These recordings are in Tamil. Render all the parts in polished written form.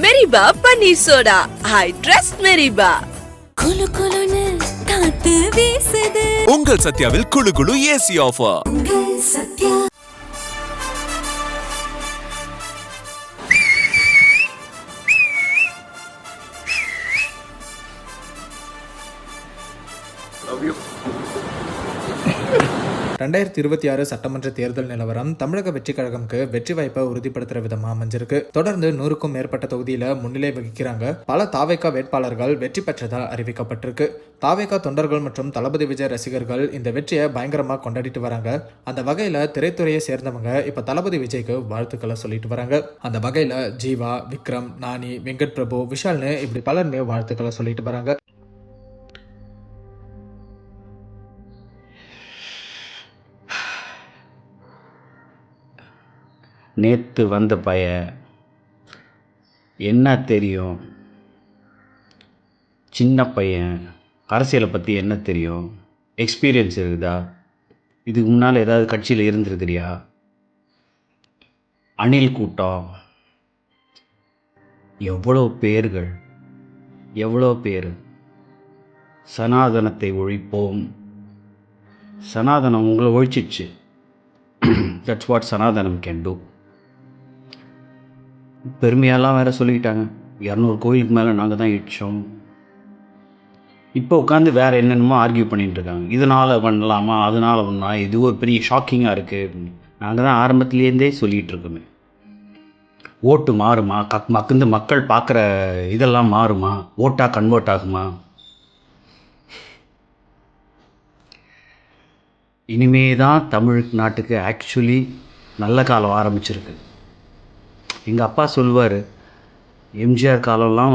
மெரிபா பன்னீர் சோடா. I trust மெரிபா. குளு குளுன்னு காத்து வீசுது. உங்கள் சத்யாவில் குளு குளு AC offer. Sathya. Love you. 2026 சட்டமன்ற தேர்தல் நிலவரம் தமிழக வெற்றி கழகம்க்கு வெற்றி வாய்ப்பை உறுதிப்படுத்துற விதமா அமைஞ்சிருக்கு. தொடர்ந்து 100க்கும் மேற்பட்ட தொகுதியில முன்னிலை வகிக்கிறாங்க. பல தாவேகா வேட்பாளர்கள் வெற்றி பெற்றதால் அறிவிக்கப்பட்டிருக்கு. தாவேகா தொண்டர்கள் மற்றும் தளபதி விஜய் ரசிகர்கள் இந்த வெற்றியை பயங்கரமா கொண்டாடிட்டு வராங்க. அந்த வகையில திரைத்துறையை சேர்ந்தவங்க இப்ப தளபதி விஜய்க்கு வாழ்த்துக்களை சொல்லிட்டு வராங்க. அந்த வகையில ஜீவா, விக்ரம், நானி, வெங்கட் பிரபு, விஷால்னு இப்படி பலருமே வாழ்த்துக்களை சொல்லிட்டு வராங்க. நேற்று வந்த பையன் என்ன தெரியும், சின்ன பையன், அரசியலை பற்றி என்ன தெரியும், எக்ஸ்பீரியன்ஸ் இருக்குதா, இதுக்கு முன்னால் ஏதாவது கட்சியில் இருந்திருக்கிறியா, அணில் கூட்டம், எவ்வளோ பேர்கள், எவ்வளோ பேர், சனாதனத்தை ஒழிப்போம், சனாதனம் உங்களை ஒழிச்சிடுச்சு, தட்ஸ் வாட் சனாதனம் கேன் டூ. பெருமையெல்லாம் வேறு சொல்லிக்கிட்டாங்க, 200 கோயிலுக்கு மேலே நாங்கள் தான் இடித்தோம். இப்போ உட்காந்து வேறு என்னென்னமோ ஆர்கியூ பண்ணிகிட்டு இருக்காங்க. இதனால் பண்ணலாமா, அதனால் பண்ணலாம், இது ஒரு பெரிய ஷாக்கிங்காக இருக்குது. நாங்கள் தான் ஆரம்பத்துலேருந்தே சொல்லிகிட்டு இருக்கோமே, ஓட்டு மாறுமா, மக்கள் பார்க்குற இதெல்லாம் மாறுமா, ஓட்டாக கன்வெர்ட் ஆகுமா. இனிமே தான் தமிழ் நாட்டுக்கு ஆக்சுவலி நல்ல காலம் ஆரம்பிச்சிருக்கு. எங்கள் அப்பா சொல்லுவார், எம்ஜிஆர் காலம்லாம்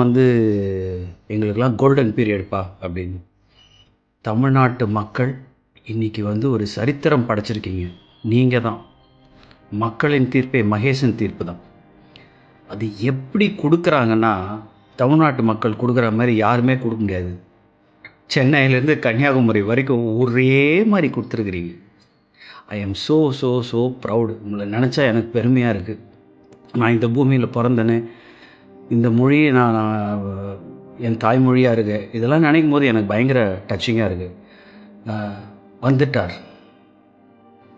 எங்களுக்கெல்லாம் கோல்டன் பீரியட்ப்பா அப்படின்னு. தமிழ்நாட்டு மக்கள் இன்றைக்கி ஒரு சரித்திரம் படைச்சிருக்கீங்க. நீங்கள் தான் மக்களின் தீர்ப்பே மகேசன் தீர்ப்பு தான். அது எப்படி கொடுக்குறாங்கன்னா, தமிழ்நாட்டு மக்கள் கொடுக்குற மாதிரி யாருமே கொடுக்க முடியாது. சென்னையிலேருந்து கன்னியாகுமரி வரைக்கும் ஒரே மாதிரி கொடுத்துருக்குறீங்க. I am so so so proud. உங்களை நினச்சா எனக்கு பெருமையாக இருக்குது. நான் இந்த பூமியில் பிறந்தேன்னு, இந்த மொழியை நான் என் தாய்மொழியாக இருக்கு, இதெல்லாம் நினைக்கும் போது எனக்கு பயங்கர டச்சிங்காக இருக்குது. வந்துட்டார்.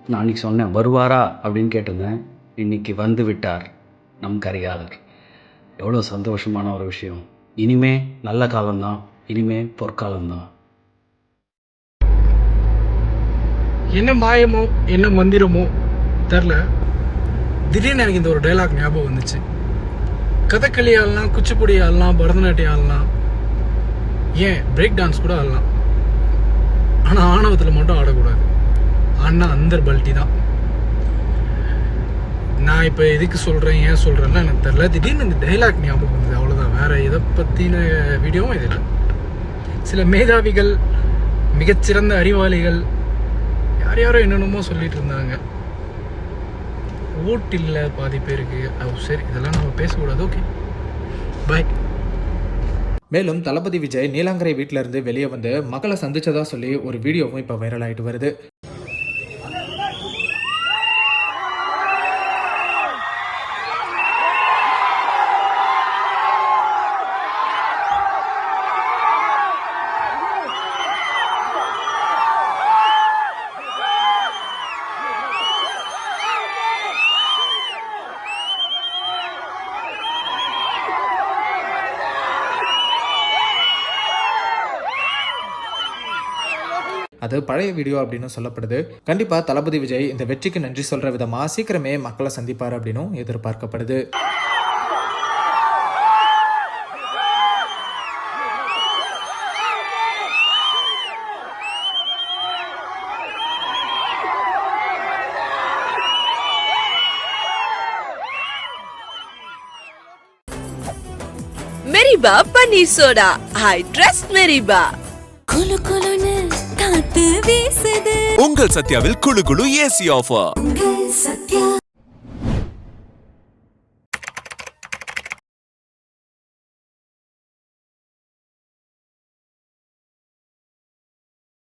நான் அன்றைக்கி சொன்னேன், வருவாரா அப்படின்னு கேட்டிருந்தேன். இன்றைக்கி வந்து விட்டார் நம் கரிகாலர். எவ்வளோ சந்தோஷமான ஒரு விஷயம். இனிமே நல்ல காலம்தான், இனிமே பொற்காலம்தான். என்ன மாயமோ என்ன மந்திரமோ தெரில, திடீர்னு எனக்கு இந்த ஒரு டைலாக் ஞாபகம் வந்துச்சு. கதகளி ஆடலாம், குச்சிப்புடி ஆடலாம், பரதநாட்டியம் ஆடலாம், ஏன் பிரேக் டான்ஸ் கூட ஆடலாம். ஆனால் ஆணவத்தில் மட்டும் ஆடக்கூடாது. ஆனா அந்தர் பல்ட்டி தான். நான் இப்போ எதுக்கு சொல்கிறேன், ஏன் சொல்கிறேன்னா எனக்கு தெரில. திடீர்னு இந்த டைலாக் ஞாபகம் வந்தது, அவ்வளோதான். வேறு இதை பற்றின வீடியோவும் இது இல்லை. சில மேதாவிகள், மிகச்சிறந்த அறிவாளிகள் யாரோ என்னென்னமோ சொல்லிட்டு இருந்தாங்க. ஓட்டு இல்லை பாதி பேருக்கு. சரி, இதெல்லாம் நம்ம பேசக்கூடாது. ஓகே, பாய். மேலும் தளபதி விஜய் நீலாங்கரை வீட்டில இருந்து வெளியே வந்து மக்களை சந்திச்சதா சொல்லி ஒரு வீடியோவும் இப்போ வைரல் ஆகிட்டு வருது. அது பழைய வீடியோ அப்படின்னு சொல்லப்படுது. கண்டிப்பா தளபதி விஜய் இந்த வெற்றிக்கு நன்றி சொல்ற விதமா சீக்கிரமே மக்களை சந்திப்பார் அப்படின்னும் எதிர்பார்க்கப்படுது. மெரிபா பன்னீர் சோடா. I trust மெரிபா. குளு குளுன்னு காத்து வீசுது. உங்கள் சத்யாவில் குளு குளு ஏசி ஆஃபர். சத்யா.